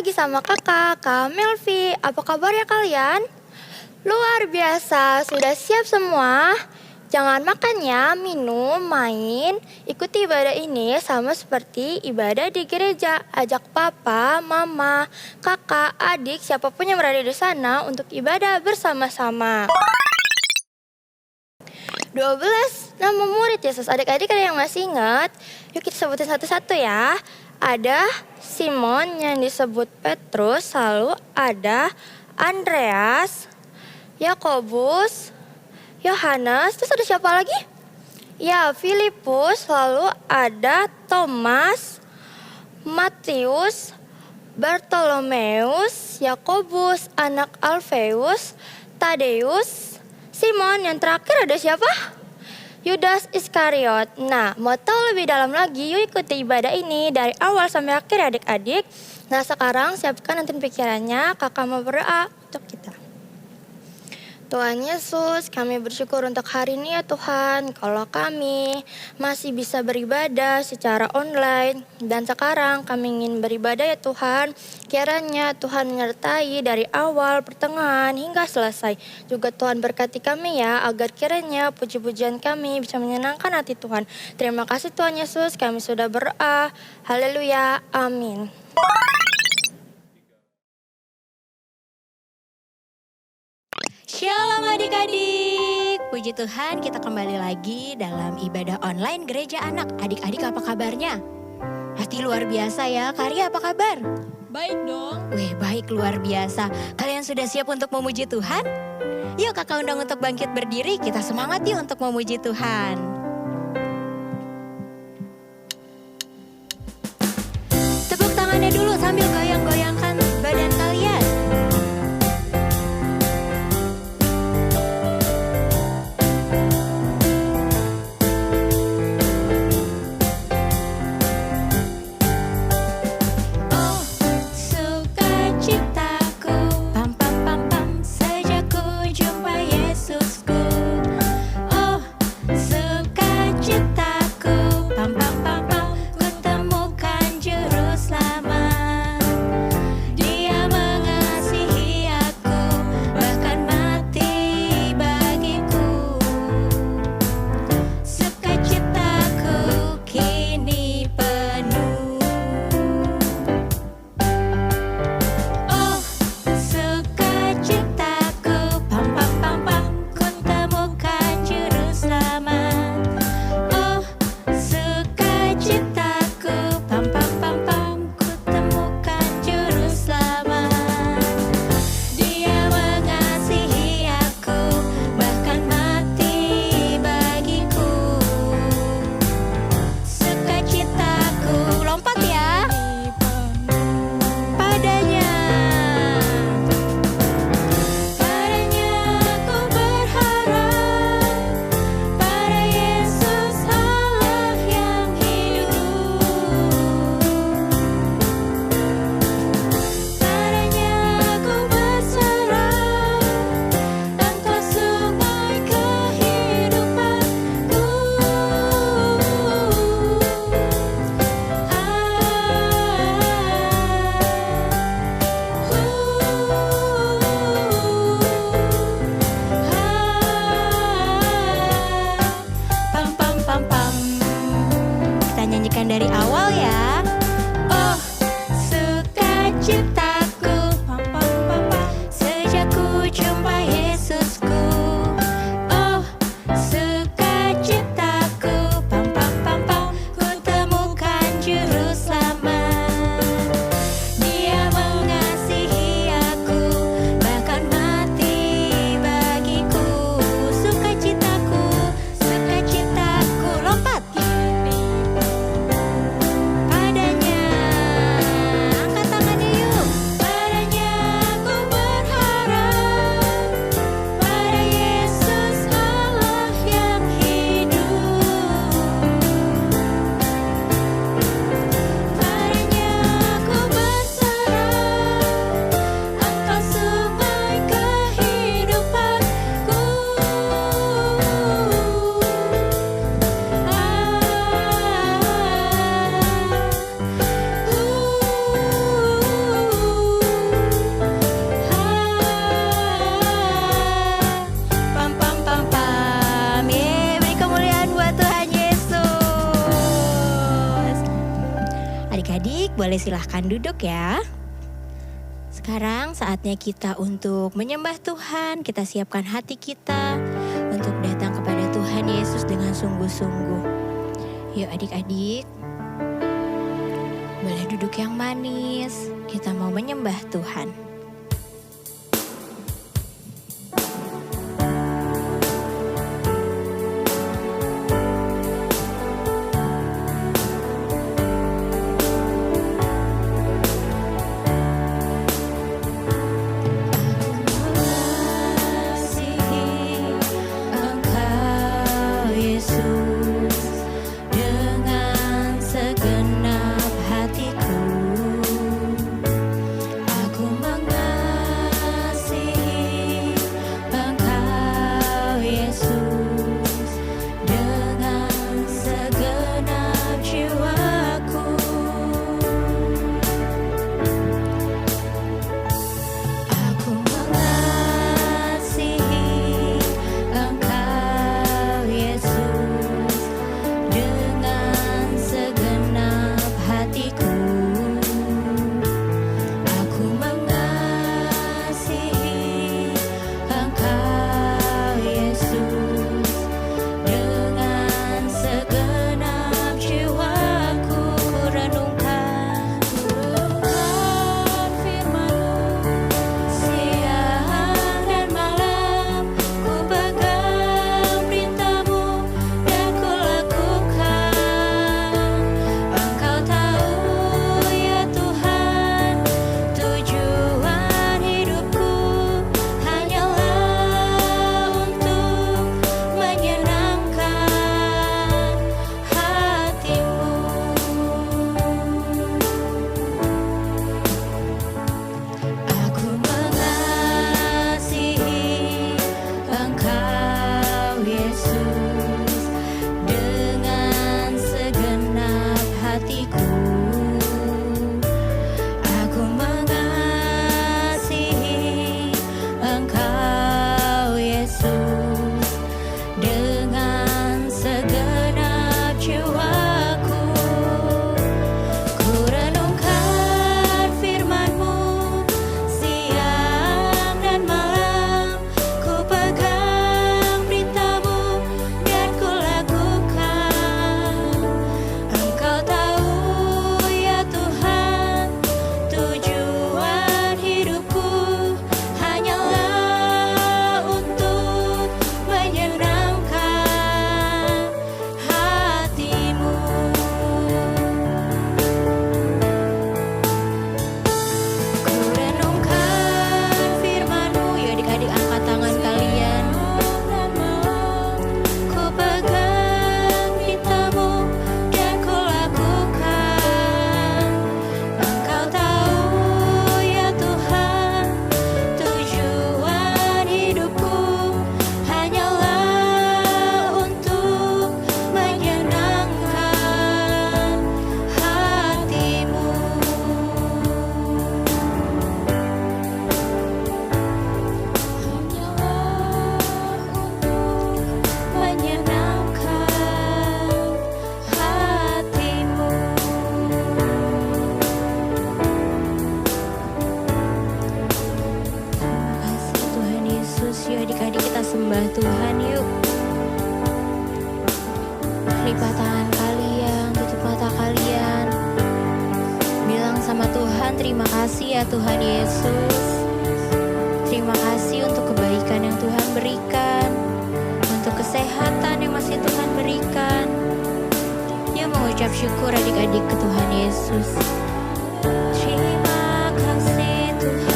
lagi sama kakak, Kak Melvi. Apa kabar ya kalian? Luar biasa, sudah siap semua? Jangan makan ya, minum, main. Ikuti ibadah ini sama seperti ibadah di gereja. Ajak papa, mama, kakak, adik, siapapun yang berada di sana untuk ibadah bersama-sama. 12 nama murid Yesus. Adik-adik ada yang masih ingat? Yuk kita sebutin satu-satu ya. Ada Simon yang disebut Petrus, lalu ada Andreas, Yakobus, Yohanes, terus ada siapa lagi? Ya, Filipus, lalu ada Thomas, Matius, Bartolomeus, Yakobus, anak Alfeus, Tadeus, Simon, yang terakhir ada siapa? Yudas Iskariot. Nah, mau tahu lebih dalam lagi, yuk ikuti ibadah ini dari awal sampai akhir adik-adik. Nah, sekarang siapkan nanti pikirannya, kakak mau berdoa untuk kita. Tuhan Yesus, kami bersyukur untuk hari ini ya Tuhan, kalau kami masih bisa beribadah secara online. Dan sekarang kami ingin beribadah ya Tuhan, kiranya Tuhan menyertai dari awal, pertengahan, hingga selesai. Juga Tuhan berkati kami ya, agar kiranya puji-pujian kami bisa menyenangkan hati Tuhan. Terima kasih Tuhan Yesus, kami sudah berdoa. Haleluya, amin. Shalom adik-adik, puji Tuhan kita kembali lagi dalam ibadah online Gereja Anak. Adik-adik apa kabarnya? Pasti luar biasa ya, Karya apa kabar? Baik dong. Wih baik luar biasa, kalian sudah siap untuk memuji Tuhan? Yuk kakak undang untuk bangkit berdiri, kita semangat yuk untuk memuji Tuhan. Tepuk tangannya dulu sambil goyang-goyangkan badan kalian. Dari awal ya. Oh, sukacitaku, sejak ku jumpa Yesusku. Oh, sukacitaku, ku temukan juru selamat. Dia mengasihi aku, bahkan mati bagiku. Sukacitaku, lompat. boleh silahkan duduk ya. Sekarang saatnya kita untuk menyembah Tuhan. Kita siapkan hati kita untuk datang kepada Tuhan Yesus dengan sungguh-sungguh. Yuk adik-adik, boleh duduk yang manis. Kita mau menyembah Tuhan. Sembah Tuhan yuk. Lipat tangan kalian, tutup mata kalian. Bilang sama Tuhan, terima kasih ya Tuhan Yesus. Terima kasih untuk kebaikan yang Tuhan berikan, untuk kesehatan yang masih Tuhan berikan. Yuk mengucap syukur adik-adik ke Tuhan Yesus. Terima kasih Tuhan.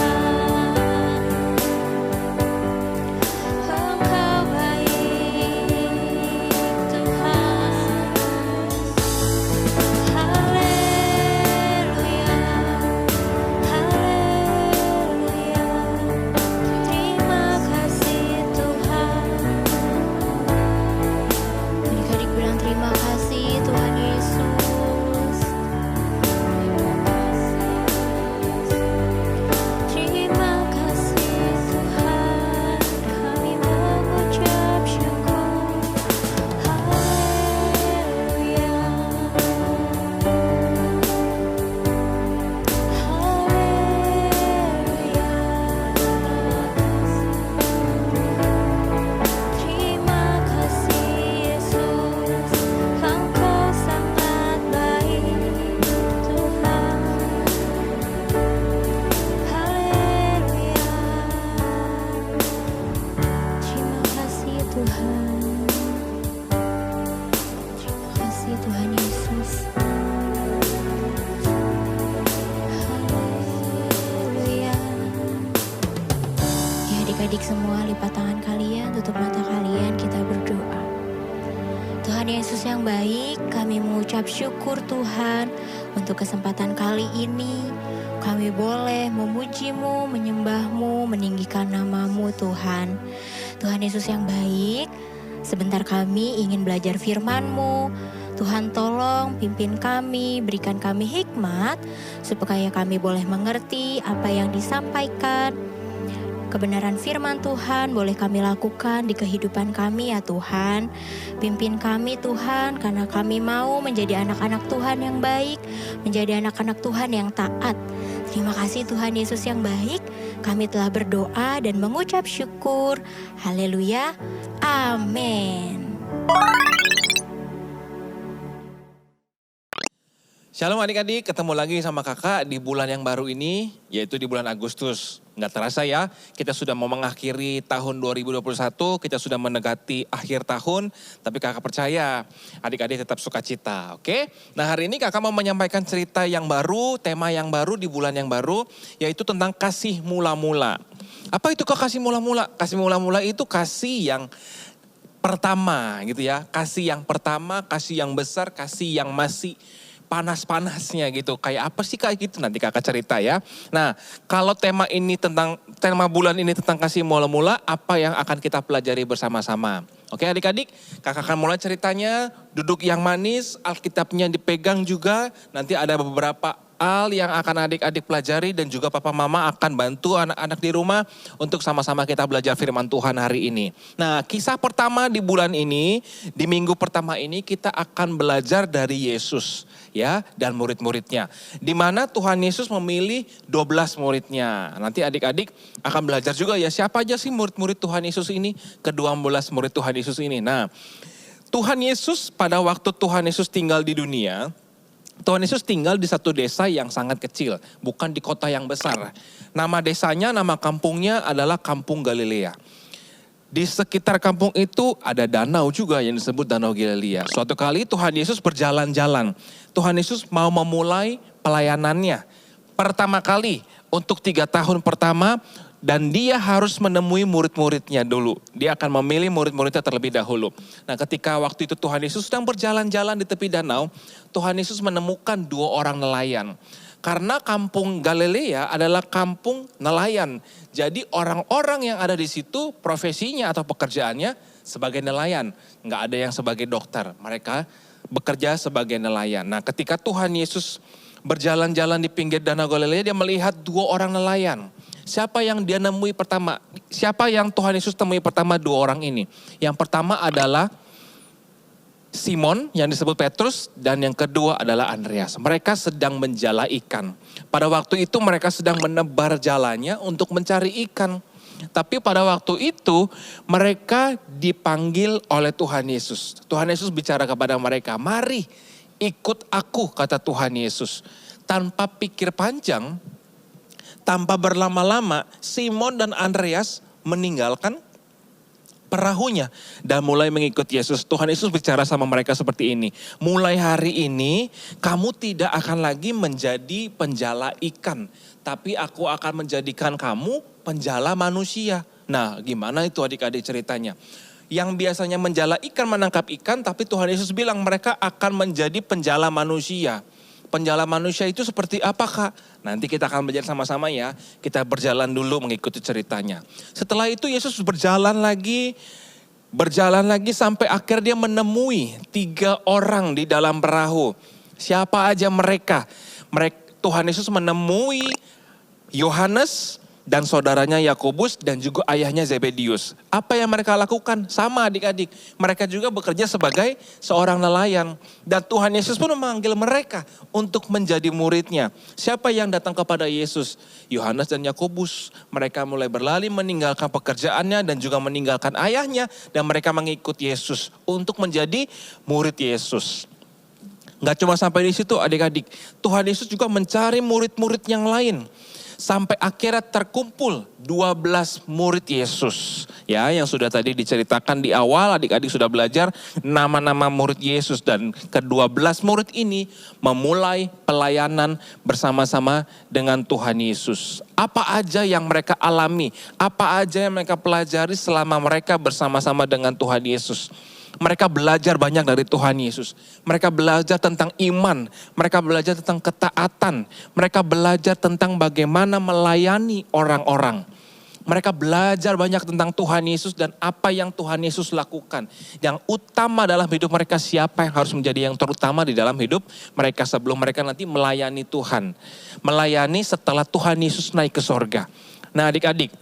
yang baik, kami mengucap syukur Tuhan untuk kesempatan kali ini. Kami boleh memuji-Mu, menyembah-Mu, meninggikan nama-Mu Tuhan. Tuhan Yesus yang baik, sebentar kami ingin belajar firman-Mu. Tuhan tolong pimpin kami, berikan kami hikmat, supaya kami boleh mengerti apa yang disampaikan. Kebenaran firman Tuhan boleh kami lakukan di kehidupan kami ya Tuhan. Pimpin kami Tuhan, karena kami mau menjadi anak-anak Tuhan yang baik, menjadi anak-anak Tuhan yang taat. Terima kasih Tuhan Yesus yang baik, kami telah berdoa dan mengucap syukur. Haleluya, amin. Shalom adik-adik, ketemu lagi sama kakak di bulan yang baru ini, yaitu di bulan Agustus. Nggak terasa ya, kita sudah mau mengakhiri tahun 2021, kita sudah mendekati akhir tahun, tapi kakak percaya adik-adik tetap sukacita, oke? Nah hari ini kakak mau menyampaikan cerita yang baru, tema yang baru di bulan yang baru, yaitu tentang kasih mula-mula. Apa itu kok kasih mula-mula? Kasih mula-mula itu kasih yang pertama gitu ya, kasih yang pertama, kasih yang besar, kasih yang masih panas-panasnya gitu. Kayak apa sih kayak gitu? Nanti kakak cerita ya. Nah, kalau tema bulan ini tentang kasih mula-mula, apa yang akan kita pelajari bersama-sama? Oke adik-adik, kakak akan mulai ceritanya, duduk yang manis, Alkitabnya dipegang juga, nanti ada beberapa hal yang akan adik-adik pelajari dan juga papa mama akan bantu anak-anak di rumah untuk sama-sama kita belajar firman Tuhan hari ini. Nah, kisah pertama di bulan ini, di minggu pertama ini kita akan belajar dari Yesus ya dan murid-muridnya. Di mana Tuhan Yesus memilih 12 muridnya. Nanti adik-adik akan belajar juga ya siapa aja sih murid-murid Tuhan Yesus ini, ke-12 murid Tuhan Yesus ini. Nah, Tuhan Yesus pada waktu Tuhan Yesus tinggal di dunia, Tuhan Yesus tinggal di satu desa yang sangat kecil, bukan di kota yang besar. Nama desanya, nama kampungnya adalah Kampung Galilea. Di sekitar kampung itu ada danau juga yang disebut Danau Galilea. Suatu kali Tuhan Yesus berjalan-jalan. Tuhan Yesus mau memulai pelayanannya. Pertama kali untuk 3 tahun pertama dan dia harus menemui murid-muridnya dulu. Dia akan memilih murid-muridnya terlebih dahulu. Nah ketika waktu itu Tuhan Yesus sedang berjalan-jalan di tepi danau, Tuhan Yesus menemukan 2 orang nelayan. Karena kampung Galilea adalah kampung nelayan. Jadi orang-orang yang ada di situ profesinya atau pekerjaannya sebagai nelayan. Nggak ada yang sebagai dokter. Mereka bekerja sebagai nelayan. Nah ketika Tuhan Yesus berjalan-jalan di pinggir Danau Galilea, dia melihat 2 orang nelayan. Siapa yang dia nemui pertama? Siapa yang Tuhan Yesus temui pertama 2 orang ini? Yang pertama adalah Simon yang disebut Petrus dan yang kedua adalah Andreas. Mereka sedang menjala ikan. Pada waktu itu mereka sedang menebar jalannya untuk mencari ikan. Tapi pada waktu itu mereka dipanggil oleh Tuhan Yesus. Tuhan Yesus bicara kepada mereka, "Mari ikut aku," kata Tuhan Yesus. Tanpa pikir panjang, tanpa berlama-lama, Simon dan Andreas meninggalkan perahunya dan mulai mengikut Yesus. Tuhan Yesus bicara sama mereka seperti ini. Mulai hari ini kamu tidak akan lagi menjadi penjala ikan. Tapi aku akan menjadikan kamu penjala manusia. Nah gimana itu adik-adik ceritanya? Yang biasanya menjala ikan menangkap ikan, tapi Tuhan Yesus bilang mereka akan menjadi penjala manusia. Penjala manusia itu seperti apa Kak? Nanti kita akan belajar sama-sama ya. Kita berjalan dulu mengikuti ceritanya. Setelah itu Yesus berjalan lagi sampai akhirnya dia menemui 3 orang di dalam perahu. Siapa aja mereka? Tuhan Yesus menemui Yohanes dan saudaranya Yakobus dan juga ayahnya Zebedius. Apa yang mereka lakukan? Sama adik-adik. Mereka juga bekerja sebagai seorang nelayan. Dan Tuhan Yesus pun memanggil mereka untuk menjadi muridnya. Siapa yang datang kepada Yesus? Yohanes dan Yakobus. Mereka mulai berlari meninggalkan pekerjaannya dan juga meninggalkan ayahnya. Dan mereka mengikut Yesus untuk menjadi murid Yesus. Gak cuma sampai di situ adik-adik. Tuhan Yesus juga mencari murid-murid yang lain. Sampai akhirnya terkumpul 12 murid Yesus. Ya, yang sudah tadi diceritakan di awal, adik-adik sudah belajar nama-nama murid Yesus. Dan ke-12 murid ini memulai pelayanan bersama-sama dengan Tuhan Yesus. Apa aja yang mereka alami, apa aja yang mereka pelajari selama mereka bersama-sama dengan Tuhan Yesus. Mereka belajar banyak dari Tuhan Yesus. Mereka belajar tentang iman, mereka belajar tentang ketaatan, mereka belajar tentang bagaimana melayani orang-orang. Mereka belajar banyak tentang Tuhan Yesus dan apa yang Tuhan Yesus lakukan. Yang utama dalam hidup mereka, siapa yang harus menjadi yang terutama di dalam hidup mereka sebelum mereka nanti melayani Tuhan. Melayani setelah Tuhan Yesus naik ke sorga. Nah adik-adik,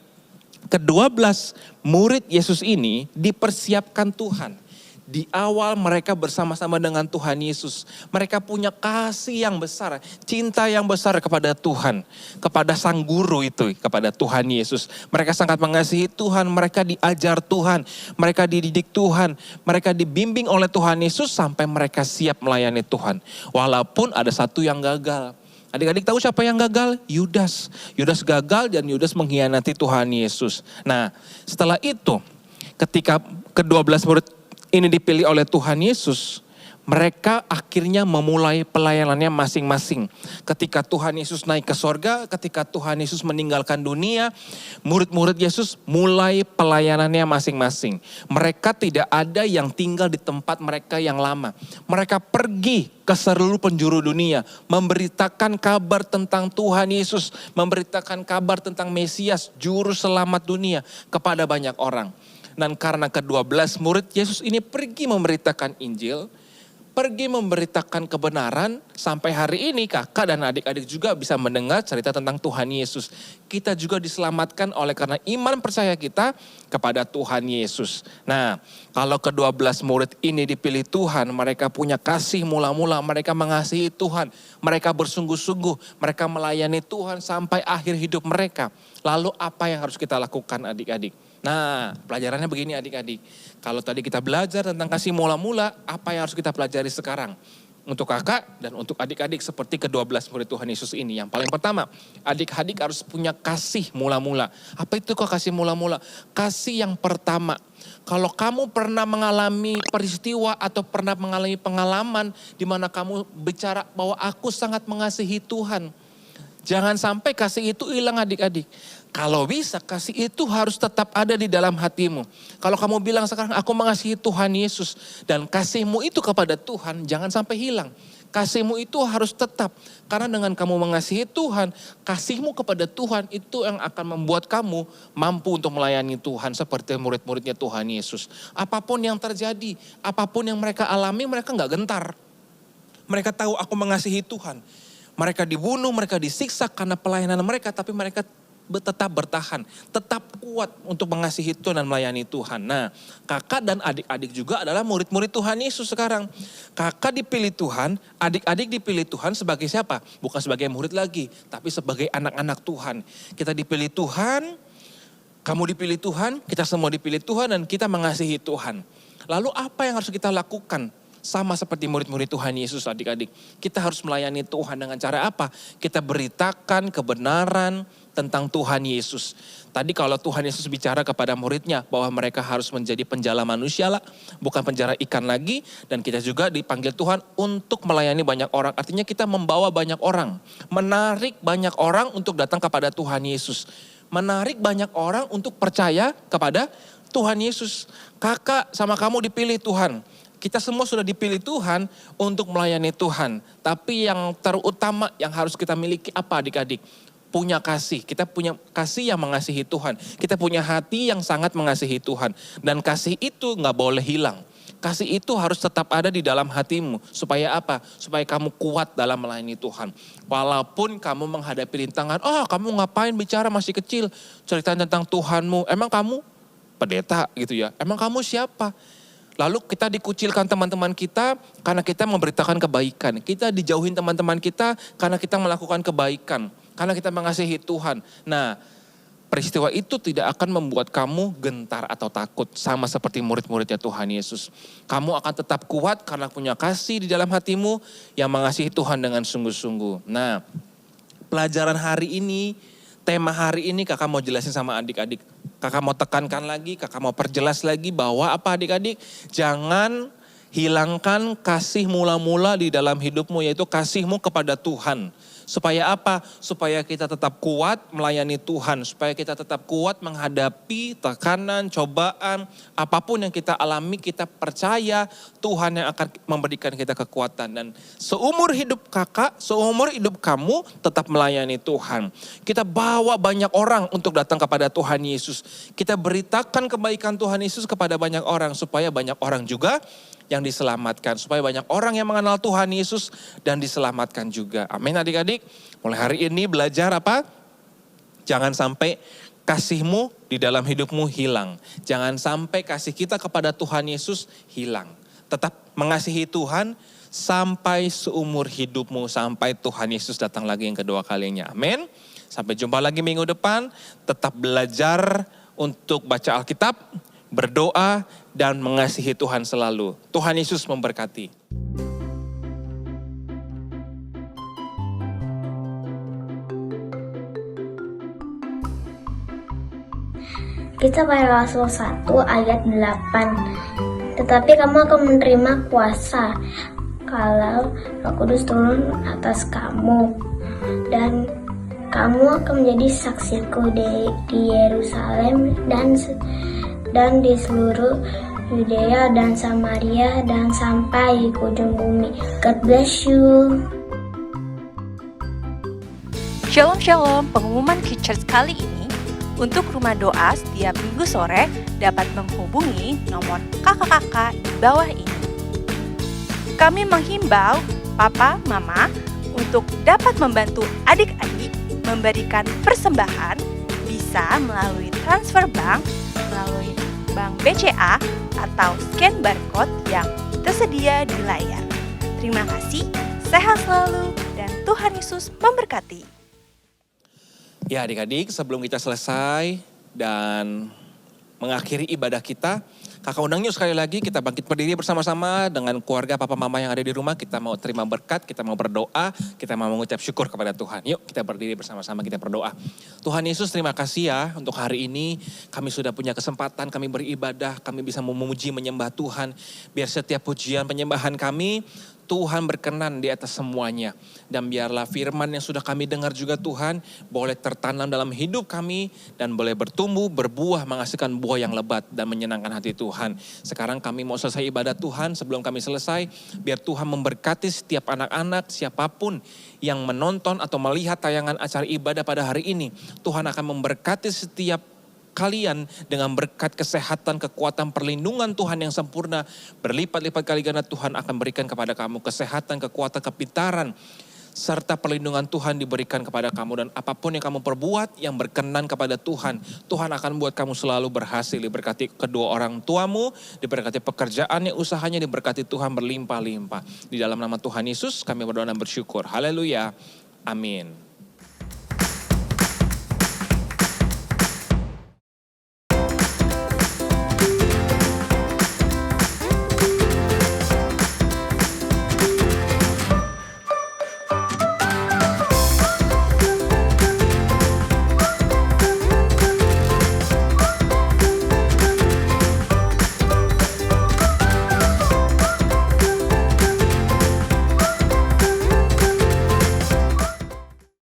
ke-12 murid Yesus ini dipersiapkan Tuhan. Di awal mereka bersama-sama dengan Tuhan Yesus. Mereka punya kasih yang besar, cinta yang besar kepada Tuhan. Kepada sang guru itu, kepada Tuhan Yesus. Mereka sangat mengasihi Tuhan, mereka diajar Tuhan. Mereka dididik Tuhan, mereka dibimbing oleh Tuhan Yesus sampai mereka siap melayani Tuhan. Walaupun ada satu yang gagal. Adik-adik tahu siapa yang gagal? Yudas. Yudas gagal dan Yudas mengkhianati Tuhan Yesus. Nah setelah itu ketika ke-12 murid ini dipilih oleh Tuhan Yesus, mereka akhirnya memulai pelayanannya masing-masing. Ketika Tuhan Yesus naik ke sorga, ketika Tuhan Yesus meninggalkan dunia, murid-murid Yesus mulai pelayanannya masing-masing. Mereka tidak ada yang tinggal di tempat mereka yang lama. Mereka pergi ke seluruh penjuru dunia, memberitakan kabar tentang Tuhan Yesus, memberitakan kabar tentang Mesias, juru selamat dunia kepada banyak orang. Dan karena ke-12 murid Yesus ini pergi memberitakan Injil, pergi memberitakan kebenaran, sampai hari ini kakak dan adik-adik juga bisa mendengar cerita tentang Tuhan Yesus. Kita juga diselamatkan oleh karena iman percaya kita kepada Tuhan Yesus. Nah, kalau ke-12 murid ini dipilih Tuhan, mereka punya kasih mula-mula, mereka mengasihi Tuhan, mereka bersungguh-sungguh, mereka melayani Tuhan sampai akhir hidup mereka. Lalu apa yang harus kita lakukan adik-adik? Nah, pelajarannya begini adik-adik. Kalau tadi kita belajar tentang kasih mula-mula, apa yang harus kita pelajari sekarang? Untuk kakak dan untuk adik-adik seperti ke-12 murid Tuhan Yesus ini. Yang paling pertama, adik-adik harus punya kasih mula-mula. Apa itu kok kasih mula-mula? Kasih yang pertama. Kalau kamu pernah mengalami peristiwa atau pernah mengalami pengalaman di mana kamu bicara bahwa aku sangat mengasihi Tuhan. Jangan sampai kasih itu hilang adik-adik. Kalau bisa kasih itu harus tetap ada di dalam hatimu. Kalau kamu bilang sekarang aku mengasihi Tuhan Yesus. Dan kasihmu itu kepada Tuhan jangan sampai hilang. Kasihmu itu harus tetap. Karena dengan kamu mengasihi Tuhan, kasihmu kepada Tuhan itu yang akan membuat kamu mampu untuk melayani Tuhan. Seperti murid-muridnya Tuhan Yesus. Apapun yang terjadi, apapun yang mereka alami, mereka gak gentar. Mereka tahu aku mengasihi Tuhan. Mereka dibunuh, mereka disiksa karena pelayanan mereka, tapi mereka tetap bertahan, tetap kuat untuk mengasihi Tuhan dan melayani Tuhan. Nah, kakak dan adik-adik juga adalah murid-murid Tuhan Yesus sekarang. Kakak dipilih Tuhan, adik-adik dipilih Tuhan sebagai siapa? Bukan sebagai murid lagi, tapi sebagai anak-anak Tuhan. Kita dipilih Tuhan, kamu dipilih Tuhan, kita semua dipilih Tuhan dan kita mengasihi Tuhan. Lalu apa yang harus kita lakukan? Sama seperti murid-murid Tuhan Yesus adik-adik. Kita harus melayani Tuhan dengan cara apa? Kita beritakan kebenaran tentang Tuhan Yesus. Tadi kalau Tuhan Yesus bicara kepada muridnya bahwa mereka harus menjadi penjala manusia lah, bukan penjara ikan lagi. Dan kita juga dipanggil Tuhan untuk melayani banyak orang. Artinya kita membawa banyak orang. Menarik banyak orang untuk datang kepada Tuhan Yesus. Menarik banyak orang untuk percaya kepada Tuhan Yesus. Kakak sama kamu dipilih Tuhan. Kita semua sudah dipilih Tuhan untuk melayani Tuhan. Tapi yang terutama yang harus kita miliki apa adik-adik? Punya kasih. Kita punya kasih yang mengasihi Tuhan. Kita punya hati yang sangat mengasihi Tuhan. Dan kasih itu gak boleh hilang. Kasih itu harus tetap ada di dalam hatimu. Supaya apa? Supaya kamu kuat dalam melayani Tuhan. Walaupun kamu menghadapi rintangan. Oh kamu ngapain bicara masih kecil. Cerita tentang Tuhanmu. Emang kamu pendeta gitu ya? Emang kamu siapa? Lalu kita dikucilkan teman-teman kita karena kita memberitakan kebaikan. Kita dijauhin teman-teman kita karena kita melakukan kebaikan. Karena kita mengasihi Tuhan. Nah, peristiwa itu tidak akan membuat kamu gentar atau takut. Sama seperti murid-muridnya Tuhan Yesus. Kamu akan tetap kuat karena punya kasih di dalam hatimu yang mengasihi Tuhan dengan sungguh-sungguh. Nah, pelajaran hari ini, tema hari ini kakak mau jelasin sama adik-adik. Kakak mau tekankan lagi, kakak mau perjelas lagi bahwa apa adik-adik? Jangan Hilangkan kasih mula-mula di dalam hidupmu, yaitu kasihmu kepada Tuhan. Supaya apa? Supaya kita tetap kuat melayani Tuhan. Supaya kita tetap kuat menghadapi tekanan, cobaan. Apapun yang kita alami, kita percaya Tuhan yang akan memberikan kita kekuatan. Dan seumur hidup kakak, seumur hidup kamu tetap melayani Tuhan. Kita bawa banyak orang untuk datang kepada Tuhan Yesus. Kita beritakan kebaikan Tuhan Yesus kepada banyak orang. Supaya banyak orang juga yang diselamatkan. Supaya banyak orang yang mengenal Tuhan Yesus dan diselamatkan juga. Amin adik-adik. Mulai hari ini belajar apa? Jangan sampai kasihmu di dalam hidupmu hilang. Jangan sampai kasih kita kepada Tuhan Yesus hilang. Tetap mengasihi Tuhan sampai seumur hidupmu. Sampai Tuhan Yesus datang lagi yang kedua kalinya. Amin. Sampai jumpa lagi minggu depan. Tetap belajar untuk baca Alkitab, berdoa, dan mengasihi Tuhan selalu. Tuhan Yesus memberkati. Kita pada Rasul 1 ayat 8. Tetapi kamu akan menerima kuasa kalau Roh Kudus turun atas kamu, dan kamu akan menjadi saksiku di Yerusalem dan di seluruh Yudea dan Samaria dan sampai ke ujung bumi. God bless you. Shalom Shalom, pengumuman Kids kali ini untuk rumah doa setiap minggu sore dapat menghubungi nomor kakak-kakak di bawah ini. Kami menghimbau papa, mama untuk dapat membantu adik-adik memberikan persembahan bisa melalui transfer bank, melalui bank BCA atau scan barcode yang tersedia di layar. Terima kasih, sehat selalu, dan Tuhan Yesus memberkati. Ya adik-adik, sebelum kita selesai dan mengakhiri ibadah kita, kakak undang yuk sekali lagi kita bangkit berdiri bersama-sama dengan keluarga papa mama yang ada di rumah. Kita mau terima berkat, kita mau berdoa, kita mau mengucap syukur kepada Tuhan. Yuk kita berdiri bersama-sama, kita berdoa. Tuhan Yesus, terima kasih ya untuk hari ini kami sudah punya kesempatan, kami beribadah, kami bisa memuji menyembah Tuhan. Biar setiap pujian penyembahan kami, Tuhan berkenan di atas semuanya. Dan biarlah firman yang sudah kami dengar juga Tuhan boleh tertanam dalam hidup kami dan boleh bertumbuh, berbuah, menghasilkan buah yang lebat dan menyenangkan hati Tuhan. Sekarang kami mau selesai ibadah Tuhan. Sebelum kami selesai, biar Tuhan memberkati setiap anak-anak, siapapun yang menonton atau melihat tayangan acara ibadah pada hari ini. Tuhan akan memberkati setiap kalian dengan berkat kesehatan, kekuatan, perlindungan Tuhan yang sempurna. Berlipat-lipat kali ganda Tuhan akan berikan kepada kamu kesehatan, kekuatan, kepintaran, serta perlindungan Tuhan diberikan kepada kamu. Dan apapun yang kamu perbuat yang berkenan kepada Tuhan, Tuhan akan buat kamu selalu berhasil. Diberkati kedua orang tuamu, diberkati pekerjaannya, usahanya, diberkati Tuhan berlimpah-limpah. Di dalam nama Tuhan Yesus kami berdoa dan bersyukur. Haleluya. Amin.